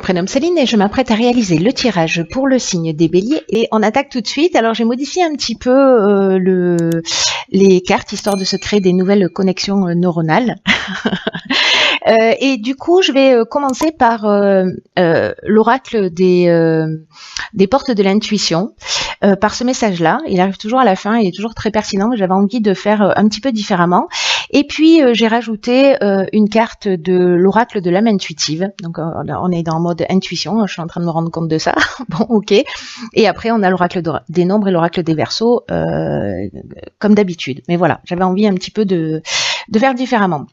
Prénom Céline et je m'apprête à réaliser le tirage pour le signe des béliers et on attaque tout de suite. Alors j'ai modifié un petit peu les cartes histoire de se créer des nouvelles connexions neuronales. Et du coup je vais commencer par l'oracle des portes de l'intuition. Par ce message-là, il arrive toujours à la fin, il est toujours très pertinent, mais j'avais envie de faire un petit peu différemment. Et puis j'ai rajouté une carte de l'oracle de l'âme intuitive. Donc on est dans le mode intuition, je suis en train de me rendre compte de ça. Bon, ok. Et après on a l'oracle des nombres et l'oracle des Verseaux, comme d'habitude. Mais voilà, j'avais envie un petit peu de faire différemment.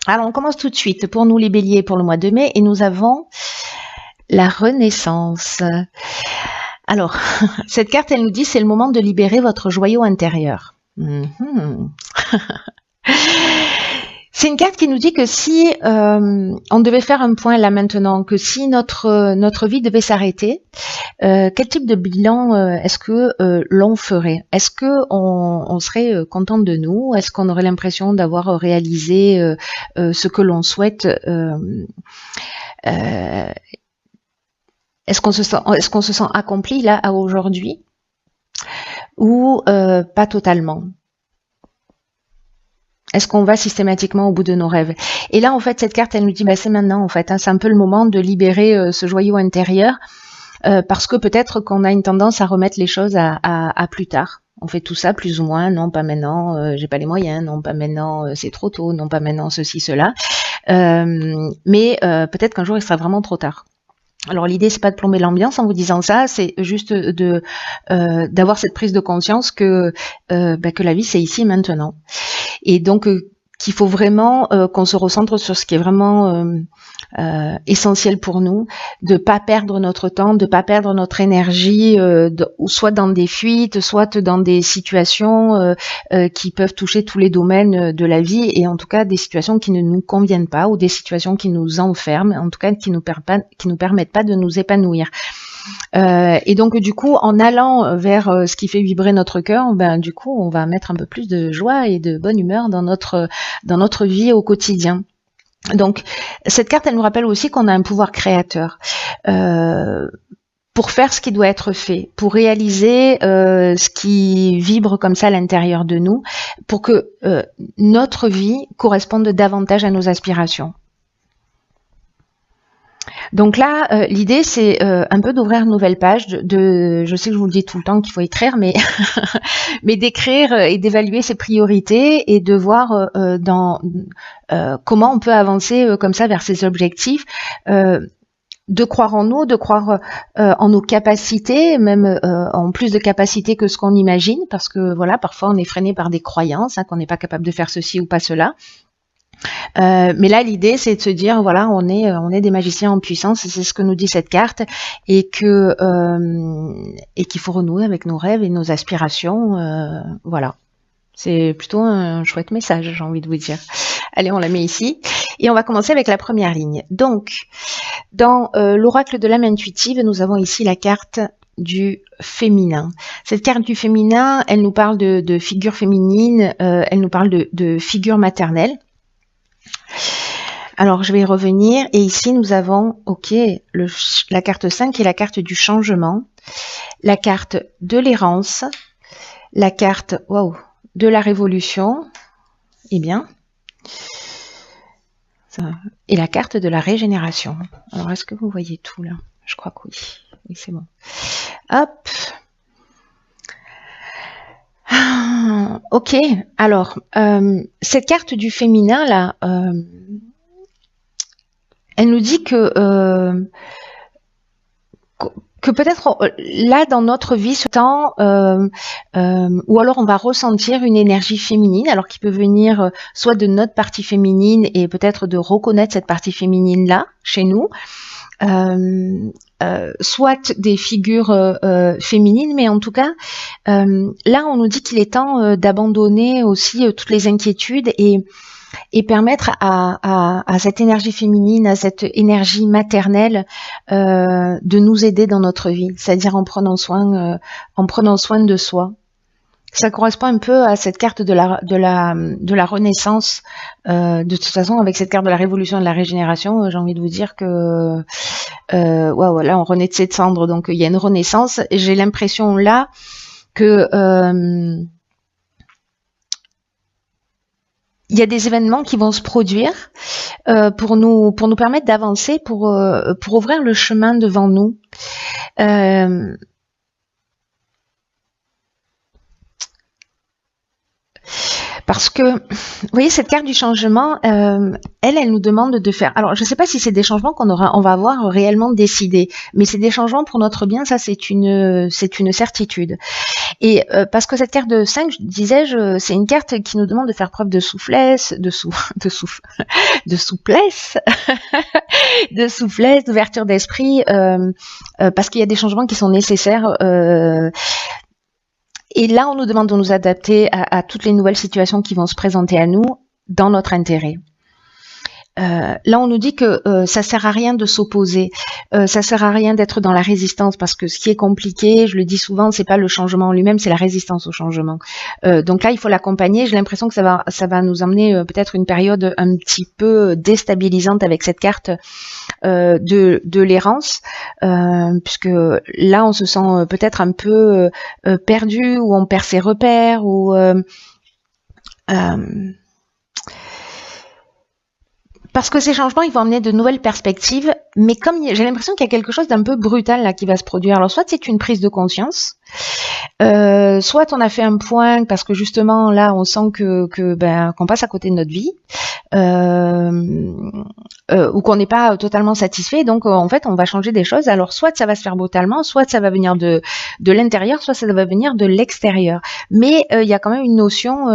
Alors on commence tout de suite pour nous les béliers pour le mois de mai et nous avons la renaissance. Alors, cette carte, elle nous dit c'est le moment de libérer votre joyau intérieur. C'est une carte qui nous dit que si on devait faire un point là maintenant, que si notre vie devait s'arrêter, quel type de bilan est-ce que l'on ferait? Est-ce que on serait content de nous? Est-ce qu'on aurait l'impression d'avoir réalisé ce que l'on souhaite? Est-ce qu'on se sent accompli là à aujourd'hui ou pas totalement? Est-ce qu'on va systématiquement au bout de nos rêves? Et là, en fait, cette carte, elle nous dit, bah, c'est maintenant, en fait. Hein, c'est un peu le moment de libérer ce joyau intérieur parce que peut-être qu'on a une tendance à remettre les choses à plus tard. On fait tout ça plus ou moins, non, pas maintenant, j'ai pas les moyens, non, pas maintenant, c'est trop tôt, non, pas maintenant, ceci, cela. Mais peut-être qu'un jour, il sera vraiment trop tard. Alors l'idée c'est pas de plomber l'ambiance en vous disant ça, c'est juste d'avoir cette prise de conscience que la vie c'est ici et maintenant, et donc qu'il faut vraiment qu'on se recentre sur ce qui est vraiment essentiel pour nous, de pas perdre notre temps, de pas perdre notre énergie, soit dans des fuites, soit dans des situations qui peuvent toucher tous les domaines de la vie, et en tout cas des situations qui ne nous conviennent pas ou des situations qui nous enferment, en tout cas qui nous permettent pas de nous épanouir. Et donc du coup, en allant vers ce qui fait vibrer notre cœur, du coup, on va mettre un peu plus de joie et de bonne humeur dans notre vie au quotidien. Donc cette carte, elle nous rappelle aussi qu'on a un pouvoir créateur pour faire ce qui doit être fait, pour réaliser ce qui vibre comme ça à l'intérieur de nous, pour que notre vie corresponde davantage à nos aspirations. Donc là, l'idée, c'est un peu d'ouvrir une nouvelle page, je sais que je vous le dis tout le temps qu'il faut écrire, mais d'écrire et d'évaluer ses priorités et de voir comment on peut avancer comme ça vers ses objectifs, de croire en nous, de croire en nos capacités, même en plus de capacités que ce qu'on imagine, parce que voilà, parfois on est freiné par des croyances, qu'on n'est pas capable de faire ceci ou pas cela. Mais là, l'idée, c'est de se dire, voilà, on est des magiciens en puissance, c'est ce que nous dit cette carte, et qu'il faut renouer avec nos rêves et nos aspirations. Voilà, c'est plutôt un chouette message, j'ai envie de vous dire. Allez, on la met ici, et on va commencer avec la première ligne. Donc, dans l'oracle de l'âme intuitive, nous avons ici la carte du féminin. Cette carte du féminin, elle nous parle de figure féminine, elle nous parle de figure maternelle. Alors, je vais y revenir. Et ici, nous avons, la carte 5 qui est la carte du changement, la carte de l'errance, la carte de la révolution, et la carte de la régénération. Alors, est-ce que vous voyez tout là? Je crois que oui. Oui, c'est bon. Hop. Ok. Alors, cette carte du féminin là, elle nous dit que peut-être là dans notre vie ce temps, ou alors on va ressentir une énergie féminine, alors qui peut venir soit de notre partie féminine et peut-être de reconnaître cette partie féminine là chez nous, soit des figures féminines, mais en tout cas là on nous dit qu'il est temps d'abandonner aussi toutes les inquiétudes et permettre à cette énergie féminine, à cette énergie maternelle de nous aider dans notre vie, c'est-à-dire en prenant soin de soi. Ça correspond un peu à cette carte de la renaissance. De toute façon, avec cette carte de la révolution et de la régénération, j'ai envie de vous dire que là, on renaît de ses cendres, donc il y a une renaissance. Et j'ai l'impression là que il y a des événements qui vont se produire pour nous permettre d'avancer, pour ouvrir le chemin devant nous. Parce que, vous voyez, cette carte du changement, elle nous demande de faire. Alors, je ne sais pas si c'est des changements on va avoir réellement décidé, mais c'est des changements pour notre bien, ça c'est une certitude. Et parce que cette carte de 5, disais-je, c'est une carte qui nous demande de faire preuve de souplesse, de souplesse, de souplesse, d'ouverture d'esprit, parce qu'il y a des changements qui sont nécessaires. Et là, on nous demande de nous adapter à toutes les nouvelles situations qui vont se présenter à nous dans notre intérêt. Là, on nous dit que ça sert à rien de s'opposer, ça sert à rien d'être dans la résistance, parce que ce qui est compliqué, je le dis souvent, c'est pas le changement en lui-même, c'est la résistance au changement. Donc là, il faut l'accompagner. J'ai l'impression que ça va nous emmener peut-être une période un petit peu déstabilisante avec cette carte de l'errance, puisque là, on se sent peut-être un peu perdu, ou on perd ses repères, ou parce que ces changements, ils vont amener de nouvelles perspectives, mais comme j'ai l'impression qu'il y a quelque chose d'un peu brutal là qui va se produire. Alors soit c'est une prise de conscience, soit on a fait un point parce que justement là on sent qu'on passe à côté de notre vie, ou qu'on n'est pas totalement satisfait. Donc en fait on va changer des choses. Alors soit ça va se faire brutalement, soit ça va venir de l'intérieur, soit ça va venir de l'extérieur. Mais il y a quand même une notion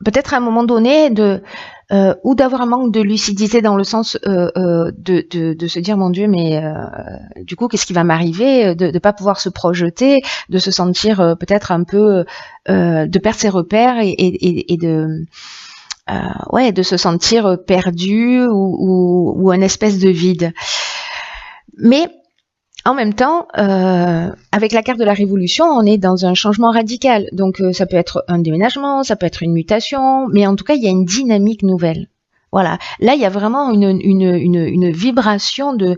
peut-être à un moment donné ou d'avoir un manque de lucidité, dans le sens de se dire mon Dieu, mais du coup qu'est-ce qui va m'arriver, de pas pouvoir se projeter, de se sentir peut-être un peu de perdre ses repères et de se sentir perdu ou un espèce de vide. Mais en même temps, avec la carte de la révolution, on est dans un changement radical. Donc ça peut être un déménagement, ça peut être une mutation, mais en tout cas, il y a une dynamique nouvelle. Voilà. Là, il y a vraiment une vibration de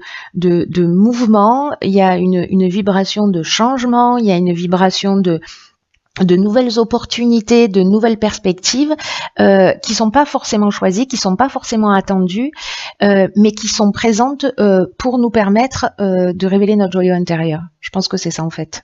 mouvement, il y a une vibration de changement, il y a une vibration de nouvelles opportunités, de nouvelles perspectives qui sont pas forcément choisies, qui sont pas forcément attendues, mais qui sont présentes pour nous permettre de révéler notre joyau intérieur. Je pense que c'est ça en fait.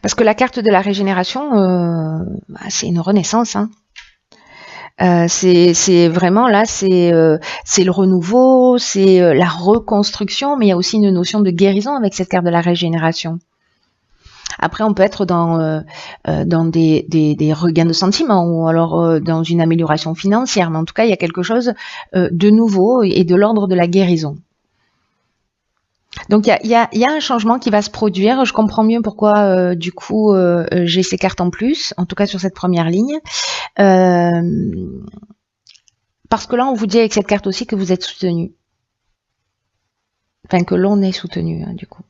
Parce que la carte de la régénération, c'est une renaissance, hein. C'est vraiment là, c'est le renouveau, c'est la reconstruction, mais il y a aussi une notion de guérison avec cette carte de la régénération. Après, on peut être dans des regains de sentiments, ou alors dans une amélioration financière, mais en tout cas, il y a quelque chose de nouveau et de l'ordre de la guérison. Donc il y a un changement qui va se produire. Je comprends mieux pourquoi du coup j'ai ces cartes en plus, en tout cas sur cette première ligne. Parce que là on vous dit avec cette carte aussi que vous êtes soutenu. Enfin que l'on est soutenu hein, du coup.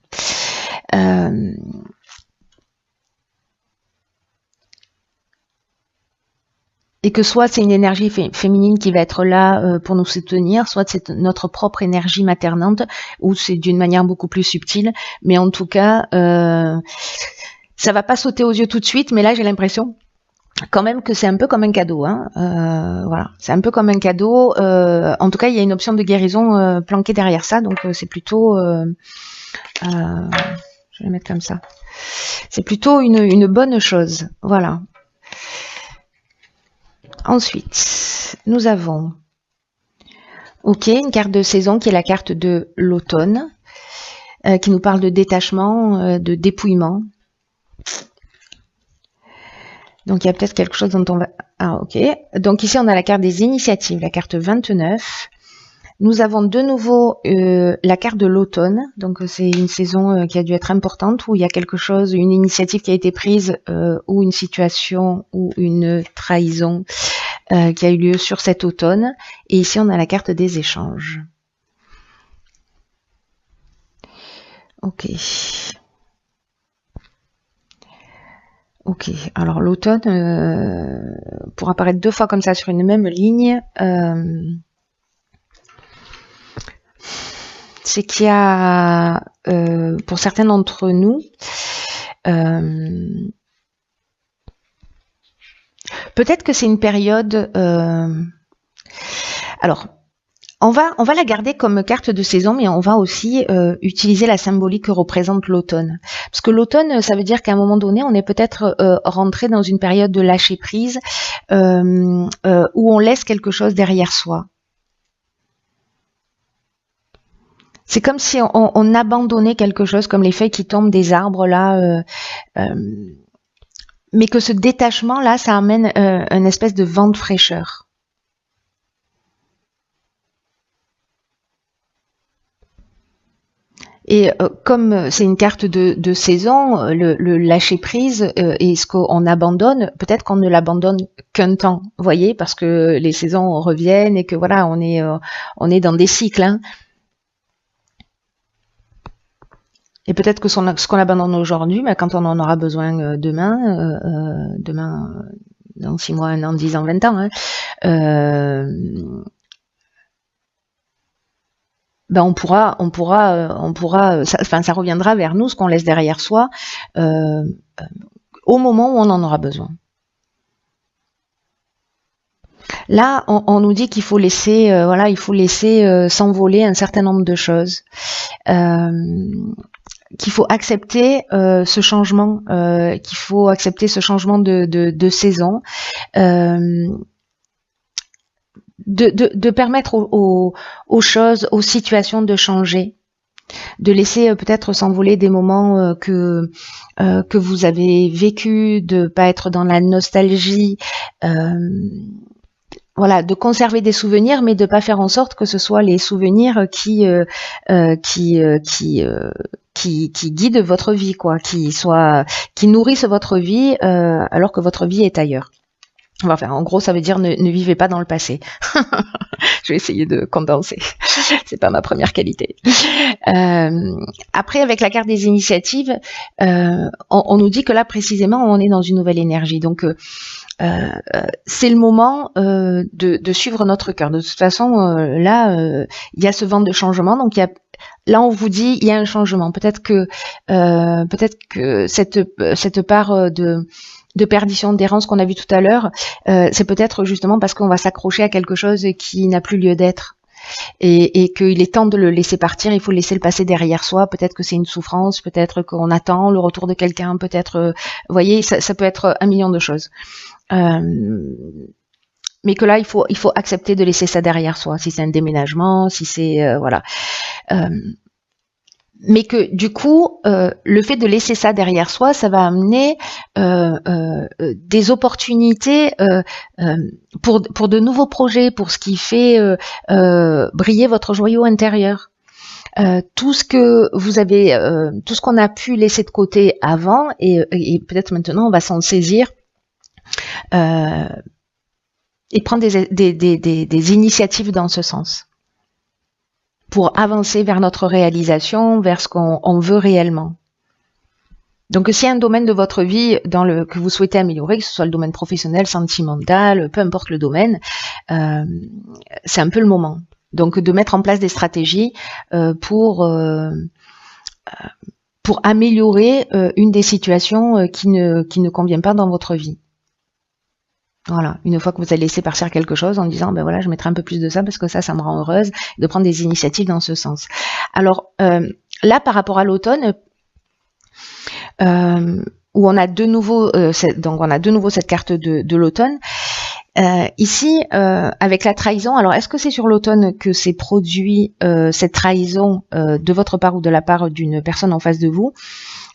Et que soit c'est une énergie féminine qui va être là pour nous soutenir, soit c'est notre propre énergie maternante, ou c'est d'une manière beaucoup plus subtile. Mais en tout cas, ça va pas sauter aux yeux tout de suite, mais là j'ai l'impression quand même que c'est un peu comme un cadeau. Hein. Voilà, c'est un peu comme un cadeau. En tout cas, il y a une option de guérison planquée derrière ça, donc c'est plutôt... je vais le mettre comme ça. C'est plutôt une bonne chose. Voilà. Ensuite, nous avons une carte de saison qui est la carte de l'automne, qui nous parle de détachement, de dépouillement. Donc il y a peut-être quelque chose dont on va... Ah ok. Donc ici on a la carte des initiatives, la carte 29. Nous avons de nouveau la carte de l'automne, donc c'est une saison qui a dû être importante, où il y a quelque chose, une initiative qui a été prise, ou une situation, ou une trahison, qui a eu lieu sur cet automne. Et ici, on a la carte des échanges. Ok. Ok, alors l'automne, pour apparaître 2 fois comme ça sur une même ligne, c'est qu'il y a, pour certains d'entre nous, peut-être que c'est une période... alors, on va la garder comme carte de saison, mais on va aussi utiliser la symbolique que représente l'automne. Parce que l'automne, ça veut dire qu'à un moment donné, on est peut-être rentré dans une période de lâcher prise, où on laisse quelque chose derrière soi. C'est comme si on abandonnait quelque chose, comme les feuilles qui tombent des arbres là, mais que ce détachement là, ça amène une espèce de vent de fraîcheur. Et comme c'est une carte de saison, le lâcher prise et ce qu'on abandonne, peut-être qu'on ne l'abandonne qu'un temps, vous voyez, parce que les saisons reviennent et que voilà, on est dans des cycles. Hein. Et peut-être que ce qu'on abandonne aujourd'hui, bah, quand on en aura besoin demain, dans 6 mois, 1 an, 10 ans, 20 ans, hein, ben on pourra, ça reviendra vers nous, ce qu'on laisse derrière soi, au moment où on en aura besoin. Là, on nous dit qu'il faut laisser, s'envoler un certain nombre de choses, qu'il faut accepter ce changement, de saison. De permettre aux choses, aux situations de changer, de laisser peut-être s'envoler des moments que vous avez vécu, de pas être dans la nostalgie, voilà, de conserver des souvenirs, mais de pas faire en sorte que ce soit les souvenirs qui guident votre vie, quoi, qui nourrissent votre vie alors que votre vie est ailleurs. Enfin, en gros, ça veut dire ne vivez pas dans le passé. Je vais essayer de condenser. C'est pas ma première qualité. Après, avec la carte des initiatives, on nous dit que là, précisément, on est dans une nouvelle énergie. Donc, c'est le moment de suivre notre cœur. De toute façon, là, il y a ce vent de changement. Donc, là, on vous dit, il y a un changement. Peut-être que cette part de perdition, d'errance qu'on a vu tout à l'heure, c'est peut-être justement parce qu'on va s'accrocher à quelque chose qui n'a plus lieu d'être. Et qu'il est temps de le laisser partir, il faut laisser le passé derrière soi. Peut-être que c'est une souffrance, peut-être qu'on attend le retour de quelqu'un, peut-être, vous voyez, ça peut être 1 million de choses. Mais que là, il faut accepter de laisser ça derrière soi. Si c'est un déménagement, si c'est voilà. Mais que du coup, le fait de laisser ça derrière soi, ça va amener des opportunités pour de nouveaux projets, pour ce qui fait briller votre joyau intérieur. Tout ce que vous avez, tout ce qu'on a pu laisser de côté avant, et peut-être maintenant, on va s'en saisir et prendre des initiatives dans ce sens, pour avancer vers notre réalisation, vers ce qu'on veut réellement. Donc, s'il y a un domaine de votre vie que vous souhaitez améliorer, que ce soit le domaine professionnel, sentimental, peu importe le domaine, c'est un peu le moment. Donc, de mettre en place des stratégies pour améliorer une des situations qui ne convient pas dans votre vie. Voilà, une fois que vous avez laissé partir quelque chose en disant, ben voilà, je mettrai un peu plus de ça parce que ça me rend heureuse, de prendre des initiatives dans ce sens. Alors là, par rapport à l'automne, où on a de nouveau, cette carte de l'automne. Ici, avec la trahison, alors est-ce que c'est sur l'automne que s'est produit cette trahison de votre part ou de la part d'une personne en face de vous?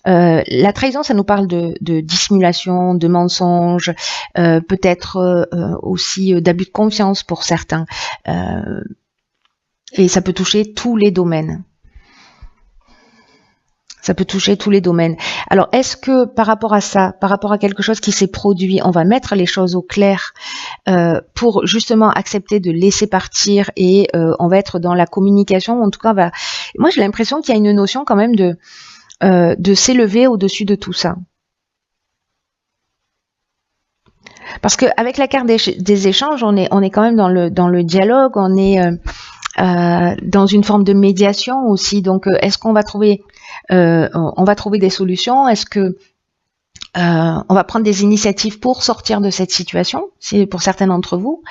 La trahison, ça nous parle de dissimulation, de mensonge, peut-être aussi d'abus de confiance pour certains. Et ça peut toucher tous les domaines. Ça peut toucher tous les domaines. Alors, est-ce que par rapport à ça, par rapport à quelque chose qui s'est produit, on va mettre les choses au clair pour justement accepter de laisser partir et on va être dans la communication. En tout cas, moi j'ai l'impression qu'il y a une notion quand même de s'élever au-dessus de tout ça. Parce qu'avec la carte des échanges, on est quand même dans le dialogue, on est dans une forme de médiation aussi. Donc, est-ce qu'on va trouver des solutions? Est-ce que on va prendre des initiatives pour sortir de cette situation? C'est pour certains d'entre vous.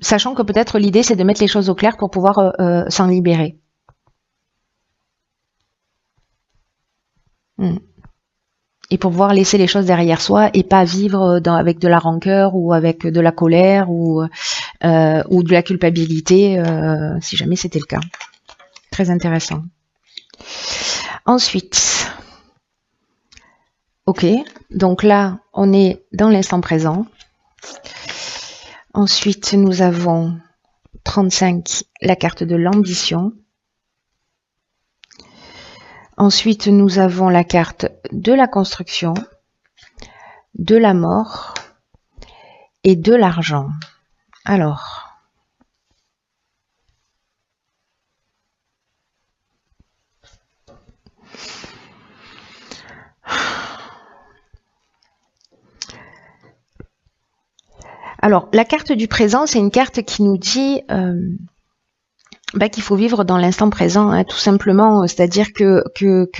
Sachant que peut-être l'idée, c'est de mettre les choses au clair pour pouvoir s'en libérer. Et pour pouvoir laisser les choses derrière soi et pas vivre avec de la rancœur ou avec de la colère ou de la culpabilité, si jamais c'était le cas. Très intéressant. Ensuite, ok, donc là, on est dans l'instant présent. Ensuite, nous avons 35, la carte de l'ambition. Ensuite, nous avons la carte de la construction, de la mort et de l'argent. Alors, la carte du présent, c'est une carte qui nous dit qu'il faut vivre dans l'instant présent, hein, tout simplement. C'est-à-dire que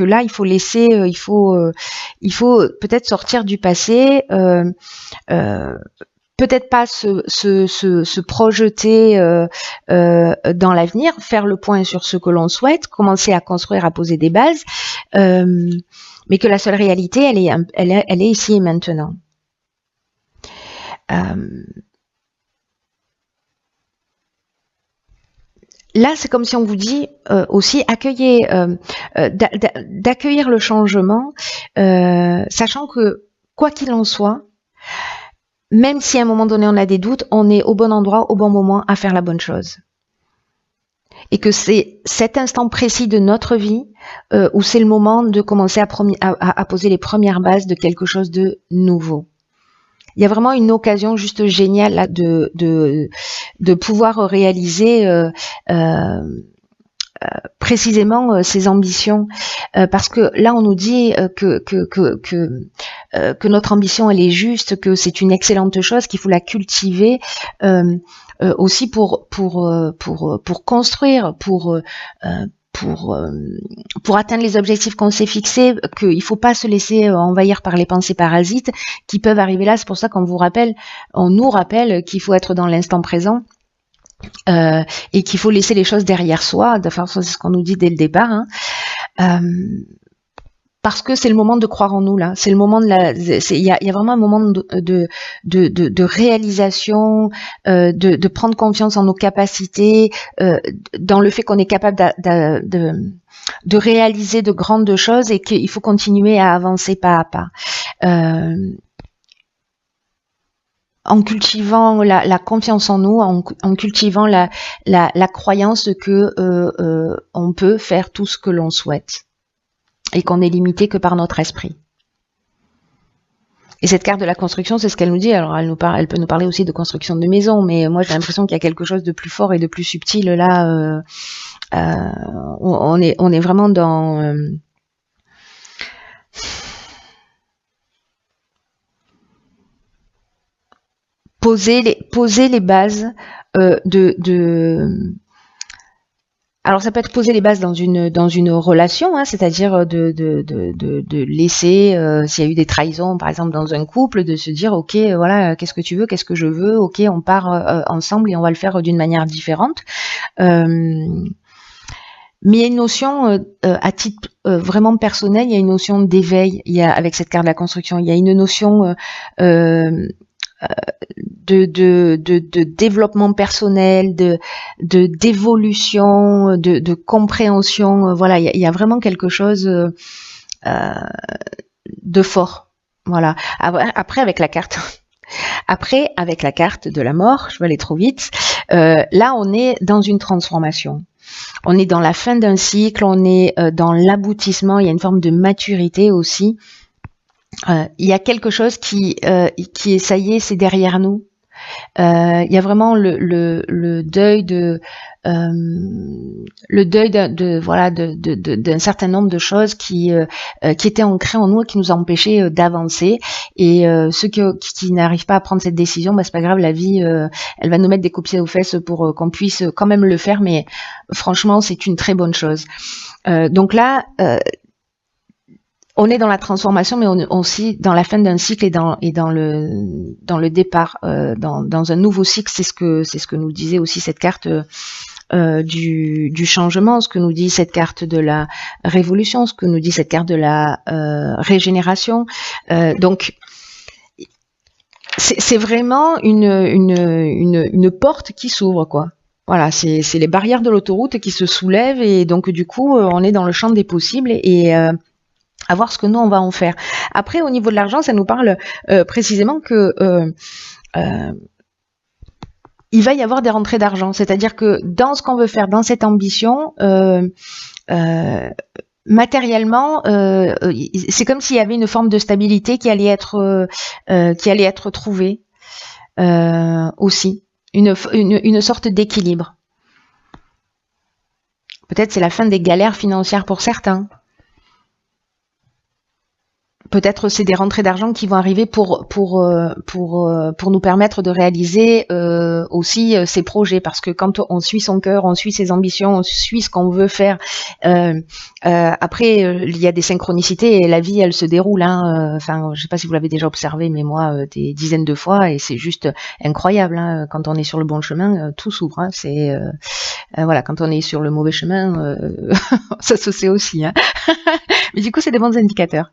là, il faut laisser, il faut peut-être sortir du passé, peut-être pas se projeter dans l'avenir, faire le point sur ce que l'on souhaite, commencer à construire, à poser des bases, mais que la seule réalité, elle est ici et maintenant. Là, c'est comme si on vous dit aussi d'accueillir le changement, sachant que quoi qu'il en soit, même si à un moment donné on a des doutes, on est au bon endroit, au bon moment à faire la bonne chose. Et que c'est cet instant précis de notre vie où c'est le moment de commencer à poser les premières bases de quelque chose de nouveau. Il y a vraiment une occasion juste géniale là, de pouvoir réaliser précisément ses ambitions, parce que là on nous dit que notre ambition elle est juste, que c'est une excellente chose, qu'il faut la cultiver aussi pour construire, pour atteindre les objectifs qu'on s'est fixés, qu'il ne faut pas se laisser envahir par les pensées parasites qui peuvent arriver là. C'est pour ça qu'on nous rappelle qu'il faut être dans l'instant présent et qu'il faut laisser les choses derrière soi. Enfin, c'est ce qu'on nous dit dès le départ. Parce que c'est le moment de croire en nous là. C'est le moment il y a vraiment un moment de réalisation, de prendre confiance en nos capacités, dans le fait qu'on est capable de réaliser de grandes choses et qu'il faut continuer à avancer pas à pas. En cultivant la confiance en nous, en cultivant la croyance que on peut faire tout ce que l'on souhaite. Et qu'on est limité que par notre esprit. Et cette carte de la construction, c'est ce qu'elle nous dit. Alors, elle peut nous parler aussi de construction de maison, mais moi, j'ai l'impression qu'il y a quelque chose de plus fort et de plus subtil là. On est vraiment dans poser les bases alors ça peut être poser les bases dans une relation, hein, c'est-à-dire de laisser, s'il y a eu des trahisons par exemple dans un couple, de se dire ok voilà, qu'est-ce que tu veux, qu'est-ce que je veux, ok on part ensemble et on va le faire d'une manière différente. Mais il y a une notion à titre vraiment personnel, il y a une notion d'éveil, avec cette carte de la construction, il y a une notion de développement personnel, d'évolution, de compréhension. Voilà, il y a vraiment quelque chose de fort. Voilà. Après avec la carte de la mort, je vais aller trop vite. Là, on est dans une transformation. On est dans la fin d'un cycle, on est dans l'aboutissement. Il y a une forme de maturité aussi. il y a quelque chose qui est, ça y est, c'est derrière nous. Il y a vraiment le deuil d'un certain nombre de choses qui étaient ancrées en nous et qui nous empêchaient d'avancer. Et ceux qui n'arrivent pas à prendre cette décision, bah, c'est pas grave, la vie, elle va nous mettre des coups de pied aux fesses pour qu'on puisse quand même le faire. Mais franchement, c'est une très bonne chose. Donc là, on est dans la transformation, mais on est aussi dans la fin d'un cycle et dans le départ, dans un nouveau cycle. C'est ce que nous disait aussi cette carte du changement, ce que nous dit cette carte de la révolution, ce que nous dit cette carte de la régénération. Donc c'est vraiment une porte qui s'ouvre, quoi. Voilà, c'est les barrières de l'autoroute qui se soulèvent, et donc du coup on est dans le champ des possibles, et à voir ce que nous on va en faire. Après, au niveau de l'argent, ça nous parle précisément que il va y avoir des rentrées d'argent, c'est-à-dire que dans ce qu'on veut faire, dans cette ambition, matériellement, c'est comme s'il y avait une forme de stabilité qui allait être trouvée aussi, une sorte d'équilibre. Peut-être c'est la fin des galères financières pour certains. Peut-être c'est des rentrées d'argent qui vont arriver pour nous permettre de réaliser aussi ces projets, parce que quand on suit son cœur, on suit ses ambitions, on suit ce qu'on veut faire, après il y a des synchronicités et la vie elle se déroule, hein. Enfin, je sais pas si vous l'avez déjà observé, mais moi des dizaines de fois, et c'est juste incroyable, hein. Quand on est sur le bon chemin, tout s'ouvre, hein. C'est voilà, quand on est sur le mauvais chemin, ça se sait aussi, hein. Mais du coup c'est des bons indicateurs.